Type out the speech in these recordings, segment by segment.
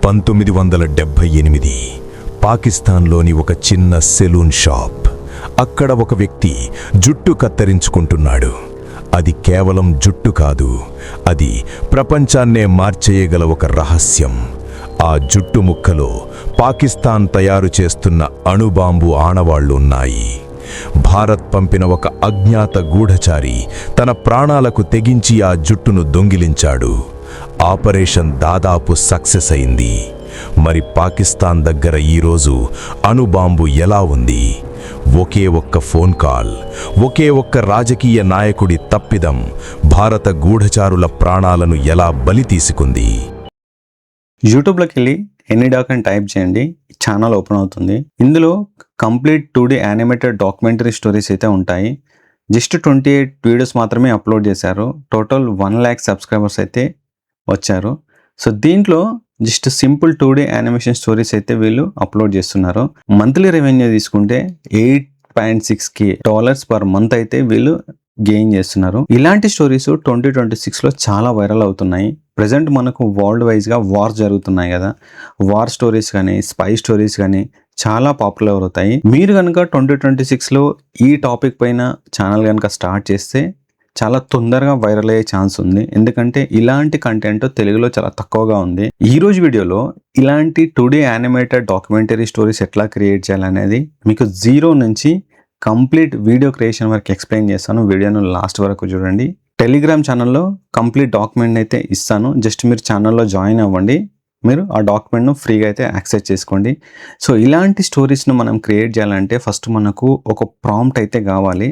1978 పాకిస్తాన్లోని ఒక చిన్న సెలూన్ షాప్. అక్కడ ఒక వ్యక్తి జుట్టు కత్తిరించుకుంటున్నాడు. అది కేవలం జుట్టు కాదు, అది ప్రపంచాన్నే మార్చేయగల ఒక రహస్యం. ఆ జుట్టు ముక్కలో పాకిస్తాన్ తయారు చేస్తున్న అణుబాంబు ఆనవాళ్లు ఉన్నాయి. భారత్ పంపిన ఒక అజ్ఞాత గూఢచారి తన ప్రాణాలకు తెగించి ఆ జుట్టును దొంగిలించాడు. ఆపరేషన్ దాదాపు సక్సెస్ అయింది. మరి పాకిస్తాన్ దగ్గర ఈరోజు అణుబాంబు ఎలా ఉంది? ఒకే ఒక్క ఫోన్ కాల్, ఒకే ఒక్క రాజకీయ నాయకుడి తప్పిదం భారత గూఢచారుల ప్రాణాలను ఎలా బలి తీసుకుంది? యూట్యూబ్లోకి వెళ్ళి ఎనీడాక్ అని టైప్ చేయండి, ఛానల్ ఓపెన్ అవుతుంది. ఇందులో complete 2D animated documentary stories అయితే ఉంటాయి. జస్ట్ 28 వీడియోస్ మాత్రమే అప్లోడ్ చేశారు. టోటల్ 1 lakh సబ్స్క్రైబర్స్ అయితే వచ్చారు. సో దీంట్లో just simple 2D animation stories అయితే వీళ్ళు అప్లోడ్ చేస్తున్నారు. మంత్లీ రెవెన్యూ తీసుకుంటే $8.6K పర్ మంత్ అయితే వీళ్ళు గెయిన్ చేస్తున్నారు. ఇలాంటి స్టోరీస్ 2026లో చాలా వైరల్ అవుతున్నాయి. ప్రజెంట్ మనకు వరల్డ్ వైజ్గా వార్స్ జరుగుతున్నాయి కదా, వార్ స్టోరీస్ కానీ స్పై స్టోరీస్ కానీ చాలా పాపులర్ అవుతాయి. మీరు కనుక 2026లో ఈ టాపిక్ పైన ఛానల్ కనుక స్టార్ట్ చేస్తే చాలా తొందరగా వైరల్ అయ్యే ఛాన్స్ ఉంది. ఎందుకంటే ఇలాంటి కంటెంట్ తెలుగులో చాలా తక్కువగా ఉంది. ఈ రోజు వీడియోలో ఇలాంటి 2D యానిమేటెడ్ డాక్యుమెంటరీ స్టోరీస్ ఎట్లా క్రియేట్ చేయాలనేది మీకు జీరో నుంచి కంప్లీట్ వీడియో క్రియేషన్ వరకు ఎక్స్ప్లెయిన్ చేస్తాను. వీడియోను లాస్ట్ వరకు చూడండి. టెలిగ్రామ్ ఛానల్లో కంప్లీట్ డాక్యుమెంట్ అయితే ఇస్తాను. జస్ట్ మీరు ఛానల్లో జాయిన్ అవ్వండి. మీరు ఆ డాక్యుమెంట్ను ఫ్రీగా అయితే యాక్సెస్ చేసుకోండి. సో ఇలాంటి స్టోరీస్ను మనం క్రియేట్ చేయాలంటే ఫస్ట్ మనకు ఒక ప్రాంప్ట్ అయితే కావాలి.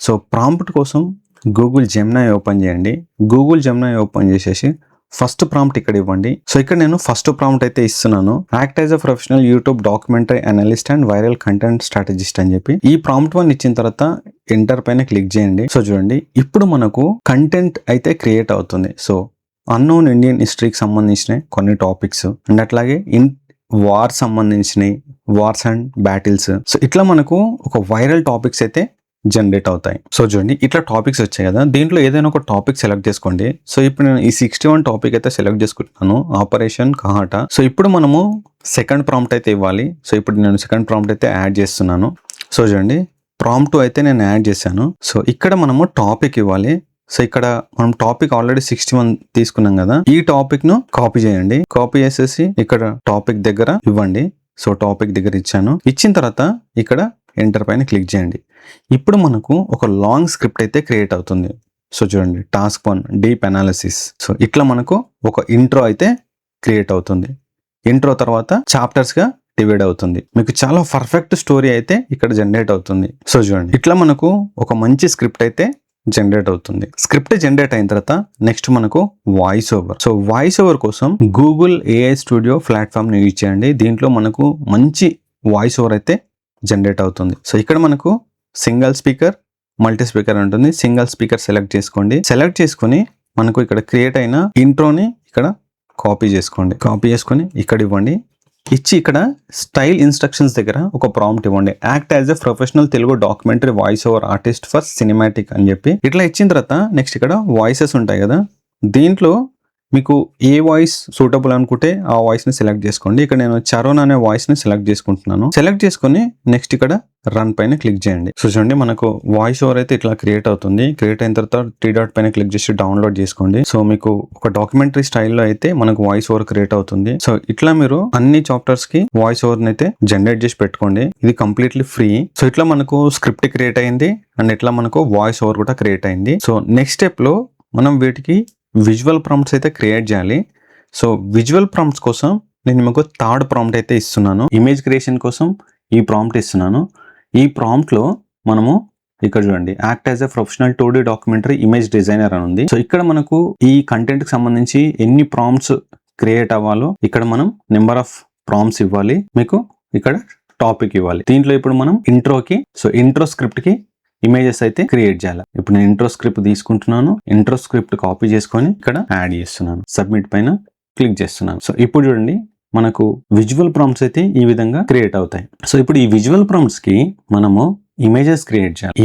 సో ప్రాంప్ట్ కోసం గూగుల్ జెమినీ ఓపెన్ చేయండి. గూగుల్ జెమినీ ఓపెన్ చేసేసి ఫస్ట్ ప్రాంప్ట్ ఇక్కడ ఇవ్వండి. సో ఇక్కడ నేను ఫస్ట్ ప్రాంప్ట్ అయితే ఇస్తున్నాను. Act as a professional YouTube documentary analyst and viral content strategist అని చెప్పి ఈ ప్రాంప్ట్ 1 ఇచ్చిన తర్వాత ఎంటర్ పైన క్లిక్ చేయండి. సో చూడండి, ఇప్పుడు మనకు కంటెంట్ అయితే క్రియేట్ అవుతుంది. సో అన్నోన్ ఇండియన్ హిస్టరీకి సంబంధించిన కొన్ని టాపిక్స్ అండ్ అట్లాగే వార్ సంబంధించినవి, వార్స్ అండ్ బ్యాటిల్స్. సో ఇట్లా మనకు ఒక వైరల్ టాపిక్స్ అయితే జనరేట్ అవుతాయి. సో చూడండి, ఇట్లా టాపిక్స్ వచ్చాయి కదా, దీంట్లో ఏదైనా ఒక టాపిక్ సెలెక్ట్ చేసుకోండి. సో ఇప్పుడు నేను ఈ 61 టాపిక్ అయితే సెలెక్ట్ చేసుకుంటున్నాను, ఆపరేషన్ కహాటా. సో ఇప్పుడు మనము సెకండ్ ప్రాంప్ట్ అయితే ఇవ్వాలి. సో ఇప్పుడు నేను సెకండ్ ప్రాంప్ట్ అయితే యాడ్ చేస్తున్నాను. సో చూడంండి, ప్రాంప్ట్ 2 అయితే నేను యాడ్ చేశాను. సో ఇక్కడ మనము టాపిక్ ఇవ్వాలి. సో ఇక్కడ మనం టాపిక్ ఆల్రెడీ 61 తీసుకున్నాం కదా, ఈ టాపిక్ ను కాపీ చేయండి. కాపీ చేసేసి ఇక్కడ టాపిక్ దగ్గర ఇవ్వండి. సో టాపిక్ దగ్గర ఇచ్చాను. ఇచ్చిన తర్వాత ఇక్కడ ఎంటర్ పైన క్లిక్ చేయండి. ఇప్పుడు మనకు ఒక లాంగ్ స్క్రిప్ట్ అయితే క్రియేట్ అవుతుంది. సో చూడండి, టాస్క్ 1 డీప్ అనాలిసిస్. సో ఇట్లా మనకు ఒక ఇంట్రో అయితే క్రియేట్ అవుతుంది. ఇంట్రో తర్వాత చాప్టర్స్ గా డివైడ్ అవుతుంది. మీకు చాలా పర్ఫెక్ట్ స్టోరీ అయితే ఇక్కడ జనరేట్ అవుతుంది. సో చూడండి, ఇట్లా మనకు ఒక మంచి స్క్రిప్ట్ అయితే జనరేట్ అవుతుంది. స్క్రిప్ట్ జనరేట్ అయిన తర్వాత నెక్స్ట్ మనకు voice over. So voice over కోసం గూగుల్ AI స్టూడియో ప్లాట్ఫామ్ ని యూజ్ చేయండి. దీంట్లో మనకు మంచి వాయిస్ ఓవర్ అయితే జనరేట్ అవుతుంది. సో ఇక్కడ మనకు సింగిల్ స్పీకర్, మల్టీ స్పీకర్ ఉంటుంది. సింగిల్ స్పీకర్ సెలెక్ట్ చేసుకోండి. సెలెక్ట్ చేసుకుని మనకు ఇక్కడ క్రియేట్ అయిన ఇంట్రోని ఇక్కడ కాపీ చేసుకోండి. కాపీ చేసుకొని ఇక్కడ ఇవ్వండి. ఇచ్చి ఇక్కడ స్టైల్ ఇన్స్ట్రక్షన్స్ దగ్గర ఒక ప్రాంప్ట్ ఇవ్వండి. Act as a professional Telugu documentary voice over artist for cinematic అని చెప్పి ఇట్లా ఇచ్చిన తర్వాత నెక్స్ట్ ఇక్కడ వాయిసెస్ ఉంటాయి కదా, దీంట్లో మీకు ఏ వాయిస్ సూటబుల్ అనుకుంటే ఆ వాయిస్ ని సెలెక్ట్ చేసుకోండి. ఇక్కడ నేను చరోన్ అనే వాయిస్ ని సెలెక్ట్ చేసుకుంటున్నాను. సెలెక్ట్ చేసుకుని నెక్స్ట్ ఇక్కడ రన్ పైన క్లిక్ చేయండి. సో చూడండి, మనకు వాయిస్ ఓవర్ అయితే ఇట్లా క్రియేట్ అవుతుంది. క్రియేట్ అయిన తర్వాత 3 డాట్ పైన క్లిక్ చేసి డౌన్లోడ్ చేసుకోండి. సో మీకు ఒక డాక్యుమెంటరీ స్టైల్లో అయితే మనకు వాయిస్ ఓవర్ క్రియేట్ అవుతుంది. సో ఇట్లా మీరు అన్ని చాప్టర్స్ కి వాయిస్ ఓవర్ అయితే జనరేట్ చేసి పెట్టుకోండి. ఇది కంప్లీట్లీ ఫ్రీ. సో ఇట్లా మనకు స్క్రిప్ట్ క్రియేట్ అయింది అండ్ ఇట్లా మనకు వాయిస్ ఓవర్ కూడా క్రియేట్ అయింది. సో నెక్స్ట్ స్టెప్ లో మనం వీటికి విజువల్ ప్రాంప్ట్స్ అయితే క్రియేట్ చేయాలి. సో విజువల్ ప్రాంప్ట్స్ కోసం నేను మీకు థర్డ్ ప్రాంప్ట్ అయితే ఇస్తున్నాను. ఇమేజ్ క్రియేషన్ కోసం ఈ ప్రాంప్ట్ ఇస్తున్నాను. ఈ ప్రాంప్ట్లో మనము ఇక్కడ చూడండి, act as a professional 2D documentary image designer అని ఉంది. సో ఇక్కడ మనకు ఈ కంటెంట్ కి సంబంధించి ఎన్ని ప్రాంప్ట్స్ క్రియేట్ అవ్వాలో ఇక్కడ మనం నెంబర్ ఆఫ్ ప్రాంప్ట్స్ ఇవ్వాలి. మీకు ఇక్కడ టాపిక్ ఇవ్వాలి. దీంట్లో ఇప్పుడు మనం ఇంట్రోకి, సో ఇంట్రో స్క్రిప్ట్ కి ఇమేజెస్ అయితే క్రియేట్ చేయాలి. ఇప్పుడు నేను ఇంట్రో స్క్రిప్ట్ తీసుకుంటున్నాను. ఇంట్రో స్క్రిప్ట్ కాపీ చేసుకొని ఇక్కడ యాడ్ చేస్తున్నాను. సబ్మిట్ పైన క్లిక్ చేస్తున్నాను. సో ఇప్పుడు చూడండి, మనకు విజువల్ ప్రాంప్ట్స్ అయితే ఈ విధంగా క్రియేట్ అవుతాయి. సో ఇప్పుడు ఈ విజువల్ ప్రాంప్ట్స్ కి మనము ఇమేజెస్ క్రియేట్ చేయాలి.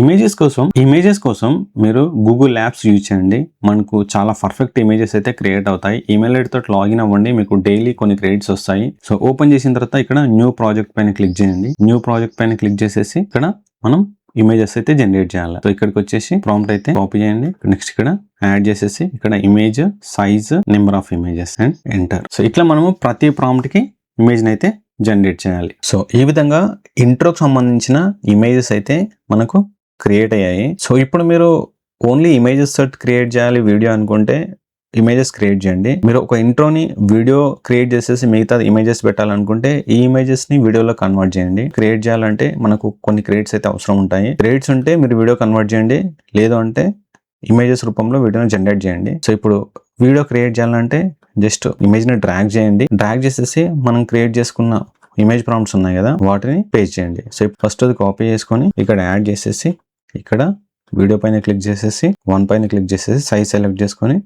ఇమేజెస్ కోసం మీరు గూగుల్ యాప్స్ యూజ్ చేయండి. మనకు చాలా పర్ఫెక్ట్ ఇమేజెస్ అయితే క్రియేట్ అవుతాయి. ఈమెయిల్ ఐడి తోటి లాగిన్ అవ్వండి, మీకు డైలీ కొన్ని క్రెడిట్స్ వస్తాయి. సో ఓపెన్ చేసిన తర్వాత ఇక్కడ న్యూ ప్రాజెక్ట్ పైన క్లిక్ చేయండి. న్యూ ప్రాజెక్ట్ పైన క్లిక్ చేసేసి ఇక్కడ మనం ఇమేజెస్ అయితే జనరేట్ చేయాలి. సో ఇక్కడికి వచ్చేసి ప్రాంప్ట్ అయితే కాపీ చేయండి. నెక్స్ట్ ఇక్కడ యాడ్ చేసేసి ఇక్కడ image, size, number of images and enter. So ఇట్లా మనము ప్రతి ప్రాంప్ట్ కి ఇమేజ్ అయితే జనరేట్ చేయాలి. సో ఈ విధంగా ఇంట్రోకి సంబంధించిన ఇమేజెస్ అయితే మనకు క్రియేట్ అయ్యాయి. సో ఇప్పుడు మీరు ఓన్లీ ఇమేజెస్ తోటి క్రియేట్ చేయాలి వీడియో అనుకుంటే ఇమేజెస్ క్రియేట్ చేయండి. మీరు ఒక ఇంట్రోని వీడియో క్రియేట్ చేసేసి మిగతా ఇమేజెస్ పెట్టాలనుకుంటే ఈ ఇమేజెస్ ని వీడియోలో కన్వర్ట్ చేయండి. క్రియేట్ చేయాలంటే మనకు కొన్ని క్రెడిట్స్ అయితే అవసరం ఉంటాయి. క్రెడిట్స్ ఉంటే మీరు వీడియో కన్వర్ట్ చేయండి, లేదు అంటే ఇమేజెస్ రూపంలో వీడియోని జనరేట్ చేయండి. సో ఇప్పుడు వీడియో క్రియేట్ చేయాలంటే జస్ట్ ఇమేజ్ ని డ్రాగ్ చేయండి. డ్రాగ్ చేసేసి మనం క్రియేట్ చేసుకున్న ఇమేజ్ ప్రాంప్ట్స్ ఉన్నాయి కదా వాటిని పేస్ట్ చేయండి. సో ఫస్ట్ అది కాపీ చేసుకొని ఇక్కడ యాడ్ చేసేసి ఇక్కడ వీడియో పైన క్లిక్ చేసేసి 1 పైన క్లిక్ చేసేసి సైజ్ సెలెక్ట్ చేసుకొని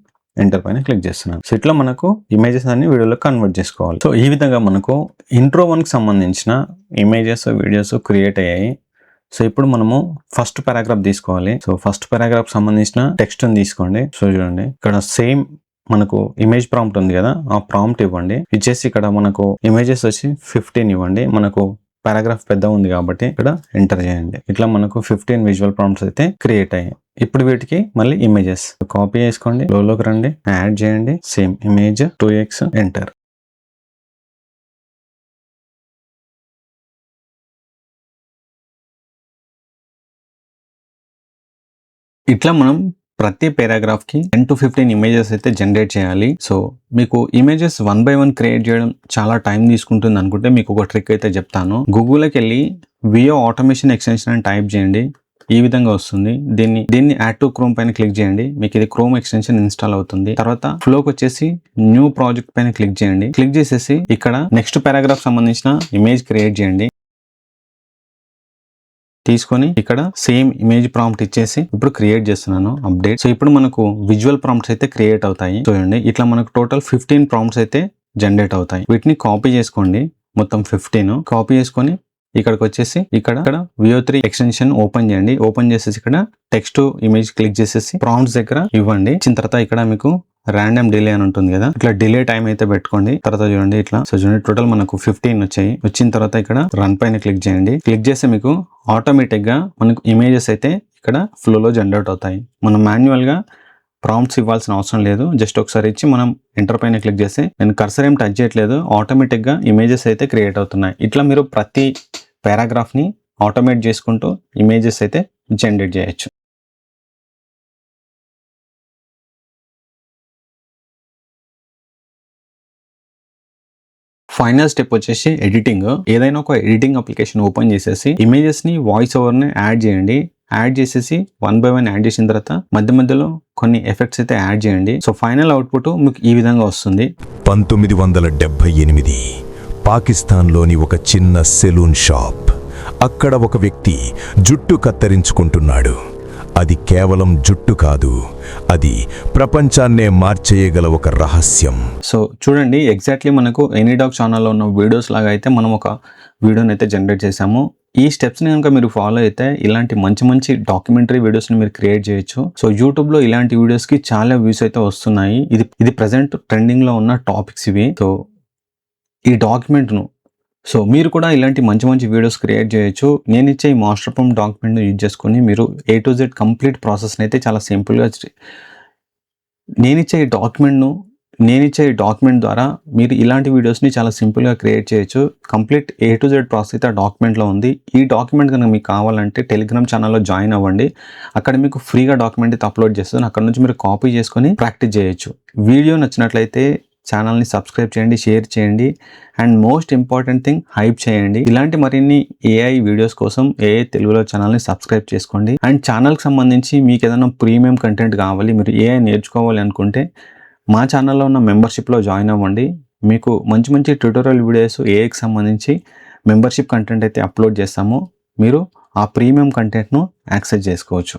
ఎంటర్ పైన క్లిక్ చేస్తున్నాను. సో ఇట్లా మనకు ఇమేజెస్ అన్ని వీడియోలో కన్వర్ట్ చేసుకోవాలి. సో ఈ విధంగా మనకు ఇంట్రో 1 కి సంబంధించిన ఇమేజెస్, వీడియోస్ క్రియేట్ అయ్యాయి. సో ఇప్పుడు మనము ఫస్ట్ పారాగ్రాఫ్ తీసుకోవాలి. సో ఫస్ట్ పారాగ్రాఫ్ సంబంధించిన టెక్స్ట్ తీసుకోండి. సో చూడండి ఇక్కడ సేమ్ మనకు ఇమేజ్ ప్రాంప్ట్ ఉంది కదా, ఆ ప్రాంప్ట్ ఇవ్వండి. ఇచ్చేసి ఇక్కడ మనకు ఇమేజెస్ వచ్చి 15 ఇవ్వండి. మనకు పారాగ్రాఫ్ పెద్ద ఉంది కాబట్టి ఇక్కడ ఎంటర్ చేయండి. ఇట్లా మనకు 15 విజువల్ ప్రాంప్ట్స్ అయితే క్రియేట్ అయ్యాయి. ఇప్పుడు వీటికి మళ్ళీ ఇమేజెస్ కాపీ చేసుకోండి, లోకి రండి, యాడ్ చేయండి, సేమ్ ఇమేజ్ 2x ఎంటర్. ఇట్లా మనం ప్రతి పారాగ్రాఫ్ కి 10 to 15 ఇమేజెస్ అయితే జనరేట్ చేయాలి. సో మీకు ఇమేజెస్ 1 by 1 క్రియేట్ చేయడం చాలా టైం తీసుకుంటుంది అనుకుంటే మీకు ఒక ట్రిక్ అయితే చెప్తాను. గూగుల్కి వెళ్ళి వియో ఆటోమేషన్ ఎక్స్టెన్షన్ అని టైప్ చేయండి. ఈ విధంగా వస్తుంది. దీన్ని యాడ్ టు క్రోమ్ పైన క్లిక్ చేయండి. మీకు ఇది క్రోమ్ ఎక్స్టెన్షన్ ఇన్స్టాల్ అవుతుంది. తర్వాత ఫ్లోకి వచ్చేసి న్యూ ప్రాజెక్ట్ పైన క్లిక్ చేయండి. క్లిక్ చేసేసి ఇక్కడ నెక్స్ట్ పారాగ్రాఫ్ సంబంధించిన ఇమేజ్ క్రియేట్ చేయండి. తీసుకొని ఇక్కడ సేమ్ ఇమేజ్ ప్రాంప్ట్ ఇచ్చేసి ఇప్పుడు క్రియేట్ చేస్తున్నాను అప్డేట్. సో ఇప్పుడు మనకు విజువల్ ప్రాంప్ట్స్ అయితే క్రియేట్ అవుతాయి. చూడండి ఇట్లా మనకు టోటల్ 15 ప్రాంప్ట్స్ అయితే జనరేట్ అవుతాయి. వీటిని కాపీ చేసుకోండి, మొత్తం 15 కాపీ చేసుకొని ఇక్కడికి వచ్చేసి ఇక్కడ VO3 ఎక్స్టెన్షన్ ఓపెన్ చేయండి. ఓపెన్ చేసేసి ఇక్కడ టెక్స్ట్ ఇమేజ్ క్లిక్ చేసేసి ప్రాంప్ట్స్ దగ్గర ఇవ్వండి. ఇచ్చిన తర్వాత ఇక్కడ మీకు ర్యాండమ్ డిలే అని ఉంటుంది కదా, ఇట్లా డిలే టైం అయితే పెట్టుకోండి. తర్వాత చూడండి ఇట్లా. సో చూడండి టోటల్ మనకు 15 వచ్చాయి. వచ్చిన తర్వాత ఇక్కడ రన్ పైన క్లిక్ చేయండి. క్లిక్ చేస్తే మీకు ఆటోమేటిక్ గా మనకు ఇమేజెస్ అయితే ఇక్కడ ఫ్లోలో జనరేట్ అవుతాయి. మనం మాన్యువల్ గా ప్రాంప్ట్స్ ఇవ్వాల్సిన అవసరం లేదు. జస్ట్ ఒకసారి ఇచ్చి మనం ఎంటర్ పైన క్లిక్ చేస్తే నేను కర్సర్ ఏం టచ్ చేయట్లేదు, ఆటోమేటిక్ గా ఇమేజెస్ అయితే క్రియేట్ అవుతున్నాయి. ఇట్లా మీరు ప్రతి పారాగ్రాఫ్ ని ఆటోమేట్ చేసుకుంటూ ఇమేజెస్ అయితే జనరేట్ చేయొచ్చు. ఫైనల్ స్టెప్ వచ్చేసి ఎడిటింగ్. ఏదైనా ఒక ఎడిటింగ్ అప్లికేషన్ ఓపెన్ చేసేసి ఇమేజెస్ ని వాయిస్ ఓవర్ ని యాడ్ చేయండి. యాడ్ చేసేసి 1 by 1 యాడ్ చేసిన తర్వాత మధ్యలో కొన్ని ఎఫెక్ట్స్ అయితే యాడ్ చేయండి. సో ఫైనల్ అవుట్పుట్ మీకు ఈ విధంగా వస్తుంది. 1978 పాకిస్తాన్లోని ఒక చిన్న సెలూన్ షాప్. అక్కడ ఒక వ్యక్తి జుట్టు కత్తిరించుకుంటున్నాడు. అది కేవలం జుట్టు కాదు, అది ప్రపంచాన్నే మార్చేయగల ఒక రహస్యం. సో చూడండి ఎగ్జాక్ట్లీ మనకు ఎనీడాగ్ ఛానల్లో ఉన్న వీడియోస్ లాగా అయితే మనం ఒక వీడియోని అయితే జనరేట్ చేసాము. ఈ స్టెప్స్ని కనుక మీరు ఫాలో అయితే ఇలాంటి మంచి డాక్యుమెంటరీ వీడియోస్ని మీరు క్రియేట్ చేయొచ్చు. సో యూట్యూబ్లో ఇలాంటి వీడియోస్కి చాలా వ్యూస్ అయితే వస్తున్నాయి. ఇది ప్రజెంట్ ట్రెండింగ్లో ఉన్న టాపిక్స్ ఇవి. సో ఈ డాక్యుమెంట్ను సో మీరు కూడా ఇలాంటి మంచి వీడియోస్ క్రియేట్ చేయొచ్చు. నేను ఇచ్చే ఈ మాస్టర్ ప్రాంప్ట్ డాక్యుమెంట్ను యూజ్ చేసుకొని మీరు A to Z కంప్లీట్ ప్రాసెస్ని అయితే చాలా సింపుల్గా నేను ఇచ్చే ఈ డాక్యుమెంట్ ద్వారా మీరు ఇలాంటి వీడియోస్ని చాలా సింపుల్గా క్రియేట్ చేయొచ్చు. Complete A to Z process అయితే ఆ డాక్యుమెంట్లో ఉంది. ఈ డాక్యుమెంట్ కనుక మీకు కావాలంటే టెలిగ్రామ్ ఛానల్లో జాయిన్ అవ్వండి. అక్కడ మీకు ఫ్రీగా డాక్యుమెంట్ అయితే అప్లోడ్ చేస్తాను. అక్కడ నుంచి మీరు కాపీ చేసుకొని ప్రాక్టీస్ చేయొచ్చు. వీడియో నచ్చినట్లయితే ఛానల్ని సబ్స్క్రైబ్ చేయండి, షేర్ చేయండి, and most important thing hype చేయండి. ఇలాంటి మరిన్ని AI వీడియోస్ కోసం AI తెలుగులో ఛానల్ని సబ్స్క్రైబ్ చేసుకోండి. అండ్ ఛానల్కి సంబంధించి మీకు ఏదైనా ప్రీమియం కంటెంట్ కావాలి, మీరు AI నేర్చుకోవాలి అనుకుంటే మా ఛానల్లో ఉన్న మెంబర్షిప్లో జాయిన్ అవ్వండి. మీకు మంచి ట్యూటోరియల్ వీడియోస్ AIకి సంబంధించి మెంబర్షిప్ కంటెంట్ అయితే అప్లోడ్ చేస్తాము. మీరు ఆ ప్రీమియం కంటెంట్ను యాక్సెస్ చేసుకోవచ్చు.